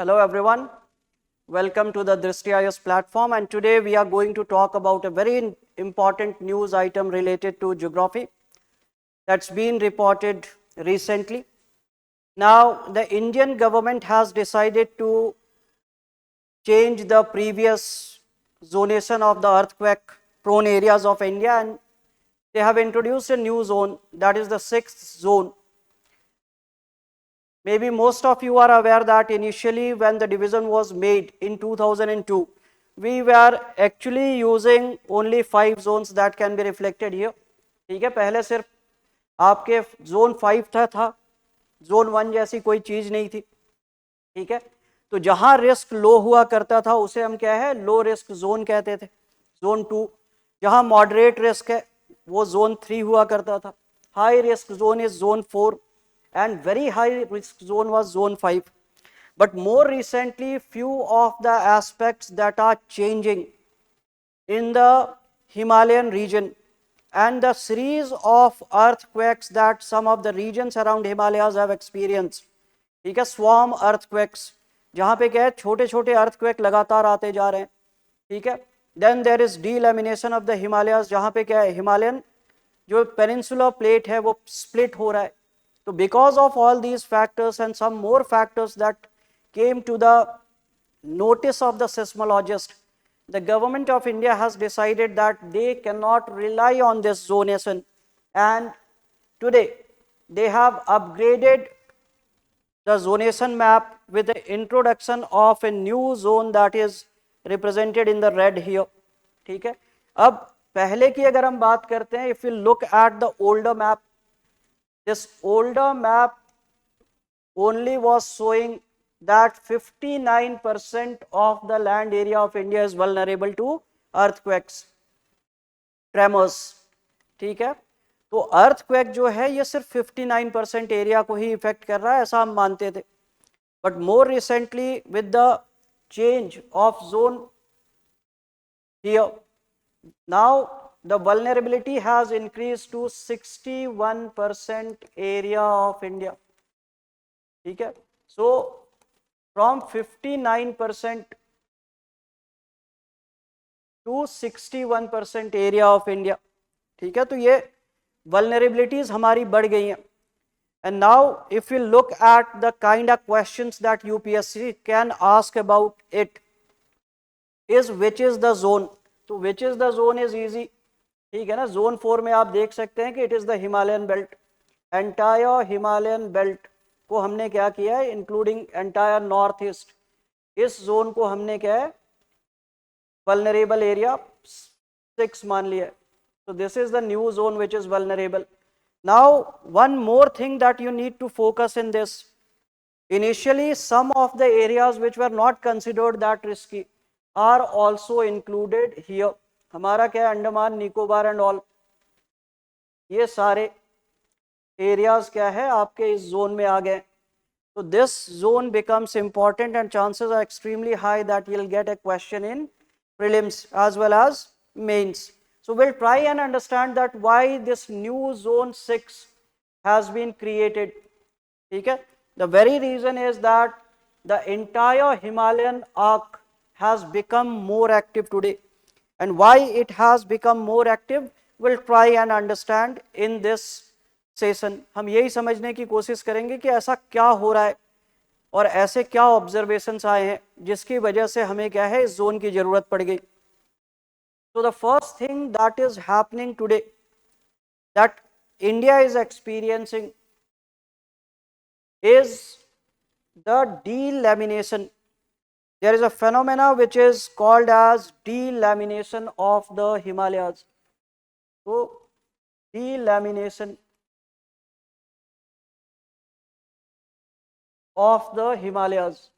Hello everyone, welcome to the Drishti IS platform, and today we are going to talk about a very important news item related to geography that's been reported recently. Now, the Indian government has decided to change the previous zonation of the earthquake prone areas of India, and they have introduced a new zone, that is the sixth zone. Maybe most of you are aware that initially when the division was made in 2002, we were actually using only 5 zones that can be reflected here. ठीक है, पहले सिर्फ आपके zone 5 था, zone 1 जैसी कोई चीज नहीं थी. ठीक है, तो जहां रिस्क लो हुआ करता था उसे हम क्या है, लो रिस्क जोन कहते थे. जोन 2, जहां मॉडरेट रिस्क है वो जोन 3 हुआ करता था. High risk zone is zone 4 and very high risk zone was zone 5. But more recently, few of the aspects that are changing in the Himalayan region and the series of earthquakes that some of the regions around Himalayas have experienced. ठीक है, swarm earthquakes, जहाँ पे क्या है छोटे छोटे earthquake लगातार आते जा रहे हैं. ठीक है, then there is delamination of the Himalayas, जहाँ पे क्या है Himalayan जो peninsular plate है वो split हो रहा है. So because of all these factors and some more factors that came to the notice of the seismologist, the government of India has decided that they cannot rely on this zonation, and today they have upgraded the zonation map with the introduction of a new zone that is represented in the red here. ठीक है, अब पहले की अगर हम बात करते हैं, if you look at the older map, this older map only was showing that 59% of the land area of India is vulnerable to earthquakes, tremors. ठीक है, तो अर्थक्वेक जो है ये सिर्फ 59% एरिया को ही इफेक्ट कर रहा है ऐसा हम मानते थे. But more recently with the change of zone here, now the vulnerability has increased to 61% area of India. ठीक है, so from 59% to 61% area of India. ठीक है, तो ये vulnerabilities हमारी बढ़ गई हैं. And now if you look at the kind of questions that UPSC can ask about it is which is the zone. तो which is the zone is easy. ठीक है ना, जोन 4 में आप देख सकते हैं कि it is the Himalayan belt. Entire Himalayan belt को हमने क्या किया है, इंक्लूडिंग एंटायर नॉर्थ ईस्ट, इस जोन को हमने क्या है वल्नरेबल एरिया 6 मान लिया. so this is the new zone which is vulnerable. Now one more thing that you need to focus in this, initially some of the areas which were not considered that risky are also included here. हमारा क्या है, Andaman Nicobar and all, ये सारे areas क्या है आपके इस zone में आ गए. तो this zone becomes important and chances are extremely high that you will get a question in prelims as well as mains. So we'll try and understand that why this new zone 6 has been created. ठीक है, the very reason is that the entire Himalayan arc has become more active today. And why it has become more active, we'll try and understand in this session. हम यही समझने की कोशिश करेंगे कि ऐसा क्या हो रहा है और ऐसे क्या ऑब्जर्वेशंस आए हैं जिसकी वजह से हमें क्या है इस जोन की जरूरत पड़ गई. So the first thing that is happening today that India is experiencing is the delamination. There is a phenomena which is called as delamination of the Himalayas. So delamination of the Himalayas.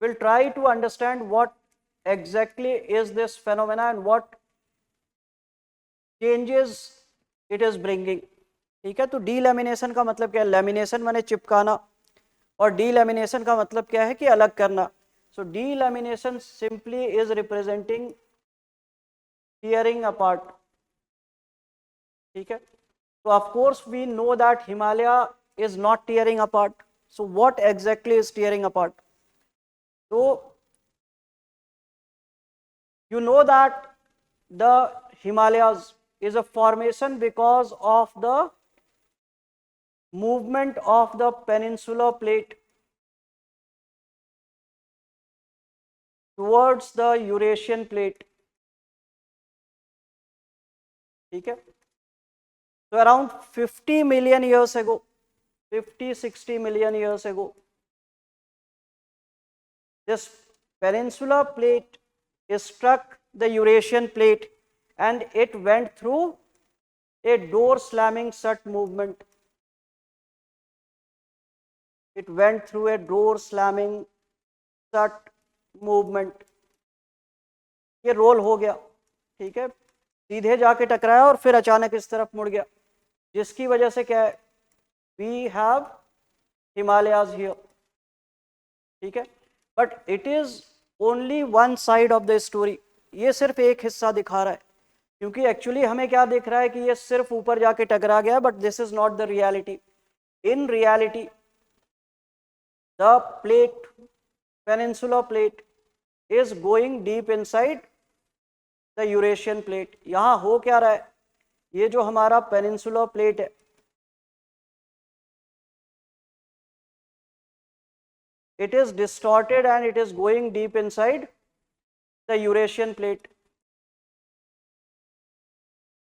We'll try to understand what exactly is this phenomena and what changes it is bringing. ठीक है, तो delamination का मतलब क्या है, lamination माने चिपकाना और डीलैमिनेशन का मतलब क्या है कि अलग करना. So delamination simply is representing tearing apart. ठीक है, तो of course we know that Himalaya is not tearing apart. So what exactly is tearing apart? So you know that the Himalayas is a formation because of the movement of the peninsular plate towards the Eurasian plate. ठीक है? So around 50 million years ago, 50-60 million years ago, this peninsular plate struck the Eurasian plate and it went through a door slamming shut movement. It went through a door slamming shut movement. ये role हो गया, ठीक है, सीधे जाके टकराया और फिर अचानक इस तरफ मुड़ गया, जिसकी वजह से क्या है, वी हैव हिमालयाज हियर, ठीक है, but it is only one side of the story. ये सिर्फ एक हिस्सा दिखा रहा है, क्योंकि एक्चुअली हमें क्या दिख रहा है कि ये सिर्फ ऊपर जाके टकरा गया, but this is not the reality. In reality the plate, peninsular plate is going deep inside the Eurasian plate. यहाँ हो क्या रहा है, ये जो हमारा peninsular plate है, it is distorted and it is going deep inside the Eurasian plate.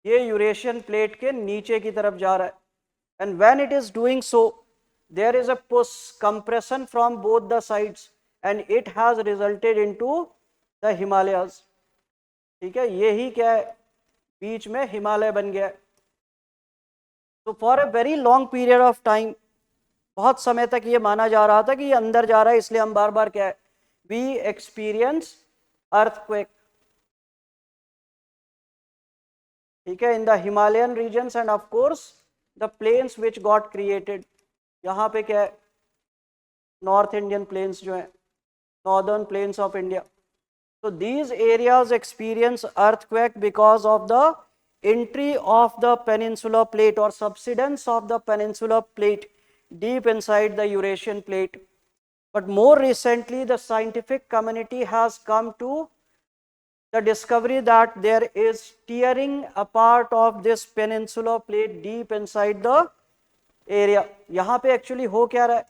ये Eurasian plate के नीचे की तरफ जा रहा है, and when it is doing so, there is a push compression from both the sides and it has resulted into the Himalayas. ठीक है, यही क्या है, बीच में हिमालय बन गया. तो for a very long period of time, बहुत समय तक ये माना जा रहा था कि ये अंदर जा रहा है, इसलिए हम बार बार क्या है, वी एक्सपीरियंस अर्थक्वेक. ठीक है, in the Himalayan regions and of course the plains which got created. यहाँ पे क्या है, नॉर्थ इंडियन प्लेन्स जो है, northern plains of India. So these areas experience earthquake because of the entry of the peninsular plate or subsidence of the peninsular plate deep inside the Eurasian plate. But more recently, the scientific community has come to the discovery that there is tearing apart of this peninsular plate deep inside the area. यहाँ पे actually हो क्या रहा है,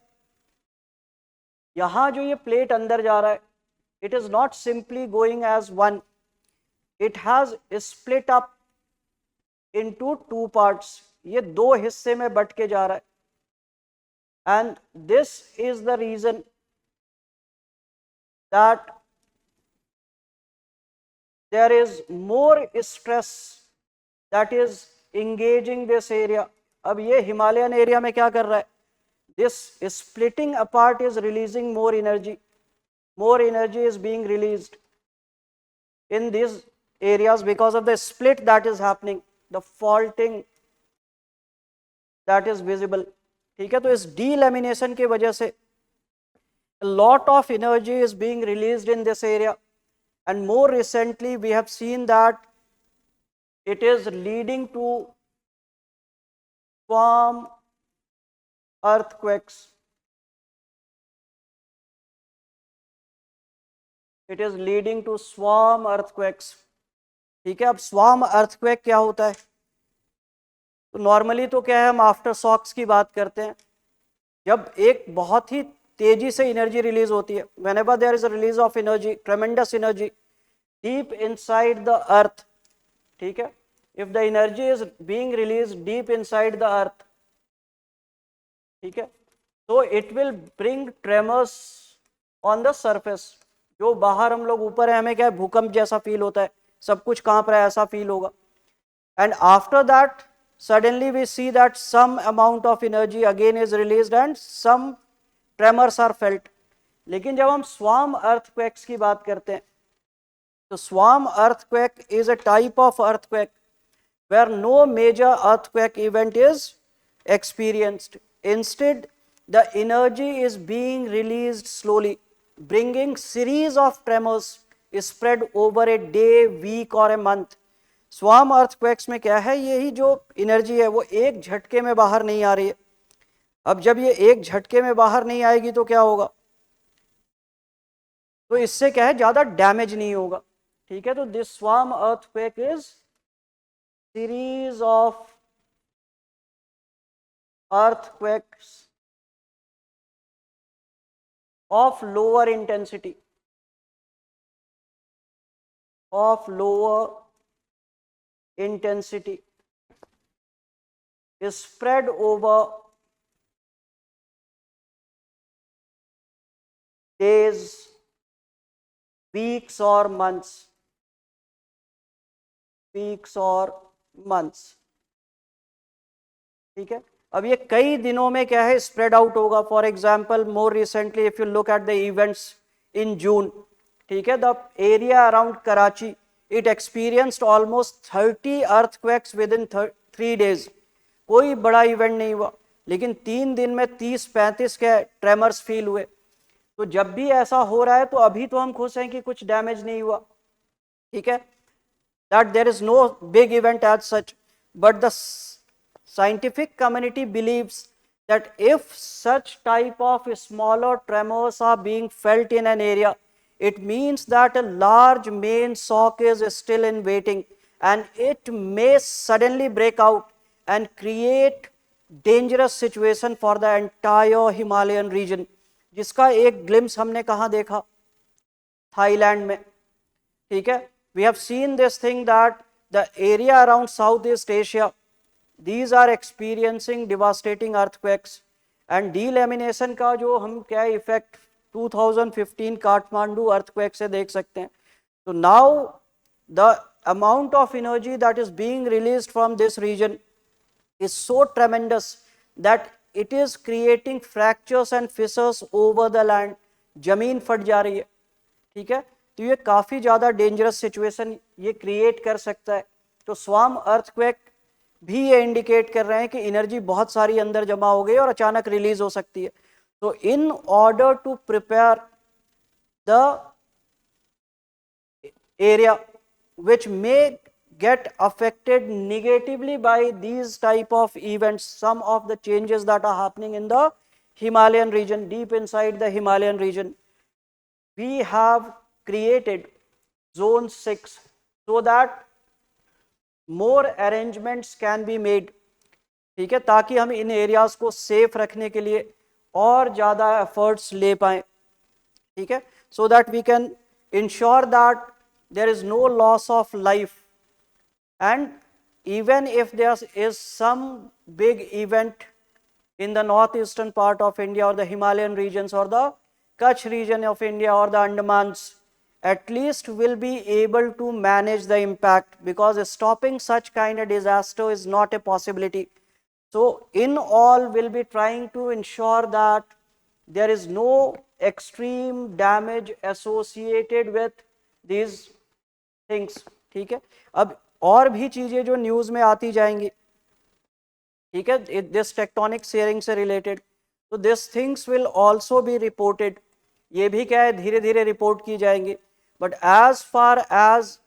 यहाँ जो ये plate अंदर जा रहा है, it is not simply going as one, it has split up into two parts. ये दो हिस्से में बट के जा रहा है, and this is the reason that there is more stress that is engaging this area. अब ये हिमालयन एरिया में क्या कर रहा है, this splitting apart is releasing more energy. More energy is being released in these areas because of the split that is happening, the faulting that is visible. ठीक है, तो इस delamination की वजह से a lot of energy is being released in this area, and more recently we have seen that it is leading to swarm earthquakes. It is leading to swarm earthquakes. ठीक है, अब swarm earthquake क्या होता है, तो normally तो क्या है, हम आफ्टर शॉक्स की बात करते हैं, जब एक बहुत ही तेजी से एनर्जी रिलीज होती है, whenever there is a release of energy, tremendous energy deep inside the earth. ठीक है, if the energy is being released deep inside the earth, ठीक है, so it will bring tremors on the surface. जो बाहर हम लोग ऊपर है, हमें क्या है, भूकंप जैसा फील होता है, सब कुछ कांप रहा है, ऐसा फील होगा. And after that suddenly we see that some amount of energy again is released and some tremors are felt. लेकिन जब हम स्वार्म अर्थक्वेक्स की बात करते हैं, तो swarm earthquake is a type of earthquake where no major earthquake event is experienced. Instead, the energy is being released slowly, bringing series of tremors spread over a day, week or a month. Swarm earthquakes में क्या है, यही जो energy है वो एक झटके में बाहर नहीं आ रही है. अब जब ये एक झटके में बाहर नहीं आएगी तो क्या होगा, तो इससे क्या है, ज्यादा डैमेज नहीं होगा, ठीक है। तो this swarm earthquake is series of earthquakes of lower intensity, is spread over days, weeks or months, ठीक है। अब ये कई दिनों में क्या है, स्प्रेड आउट होगा। For example, more recently if you look at the events in June, ठीक है, the area around Karachi, it experienced almost 30 earthquakes within 3 days। कोई बड़ा इवेंट नहीं हुआ, लेकिन 3 दिन में 30-35 के ट्रेमर्स फील हुए। तो जब भी ऐसा हो रहा है तो अभी तो हम खुश हैं कि कुछ डैमेज नहीं हुआ, ठीक है, that there is no big event as such, but the scientific community believes that if such type of smaller tremors are being felt in an area, it means that a large main shock is still in waiting and it may suddenly break out and create dangerous situation for the entire Himalayan region, जिसका एक glimpse हमने कहाँ देखा, Thailand में, ठीक है। We have seen this thing that the area around Southeast Asia, these are experiencing devastating earthquakes, and delamination का जो हम क्या इफेक्ट 2015 काठमांडू अर्थक्वेक से देख सकते हैं। तो now the amount of energy that is being released from this region is so tremendous that it is creating fractures and fissures over the land, जमीन फट जा रही है, ठीक है। तो ये काफी ज्यादा डेंजरस सिचुएशन ये क्रिएट कर सकता है। तो स्वार्म अर्थक्वेक भी ये इंडिकेट कर रहे हैं कि एनर्जी बहुत सारी अंदर जमा हो गई और अचानक रिलीज हो सकती है। तो in order to prepare the area which may get affected negatively by these type of events, some of the changes that are happening in the Himalayan region, deep inside the Himalayan region, we have created zone 6 so that more arrangements can be made, ठीक है, ताकि हम इन areas को safe रखने के लिए और ज़्यादा एफर्ट्स ले पाएँ, ठीक है, so that we can ensure that there is no loss of life, and even if there is some big event in the northeastern part of India or the Himalayan regions or the Kutch region of India or the Andamans, at least will be able to manage the impact, because stopping such kind of disaster is not a possibility. So in all, we'll be trying to ensure that there is no extreme damage associated with these things, ठीक है। अब और भी चीजें जो news में आती जाएंगी, ठीक है, दिस टेक्टोनिक शेयरिंग से रिलेटेड, तो this things will also be reported, ये भी क्या है, धीरे धीरे रिपोर्ट की जाएंगी। But as far as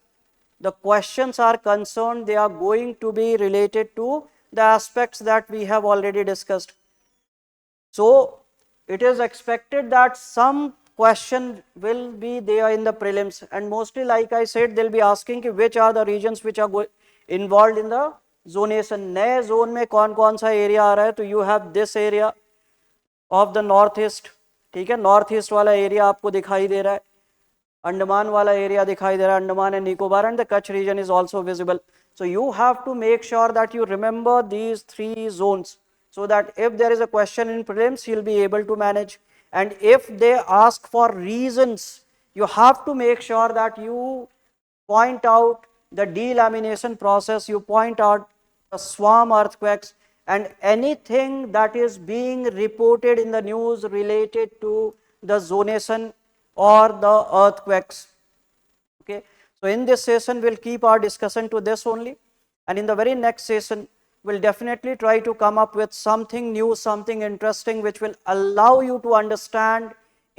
the questions are concern, they are going to be related to the aspects that we have already discussed. So it is expected that some question will be there in the prelims, and mostly, like I said, they'll be asking कि which are the regions which are involved in the zonation, नए zone में कौन कौन सा area आ रहा है। तो you have this area of the north east, ठीक है, नॉर्थ ईस्ट वाला एरिया आपको दिखाई दे रहा है, अंडमान वाला एरिया दिखाई दे रहा है, Andaman and Nicobar, and the Kutch region is also visible. So you have to make sure that you remember these 3 zones, so that if there is a question in prelims, you'll be able to manage. And if they ask for reasons, you have to make sure that you point out the delamination process, you point out the swarm earthquakes, and anything that is being reported in the news related to the zonation or the earthquakes. Okay, so in this session we'll keep our discussion to this only, and in the very next session we'll definitely try to come up with something new, something interesting, which will allow you to understand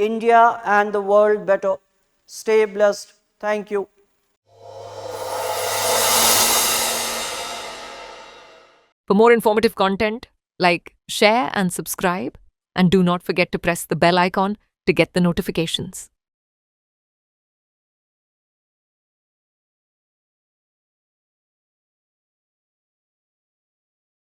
India and the world better. Stay blessed. Thank you. For more informative content, Like, share and subscribe, and do not forget to press the bell icon to get the notifications.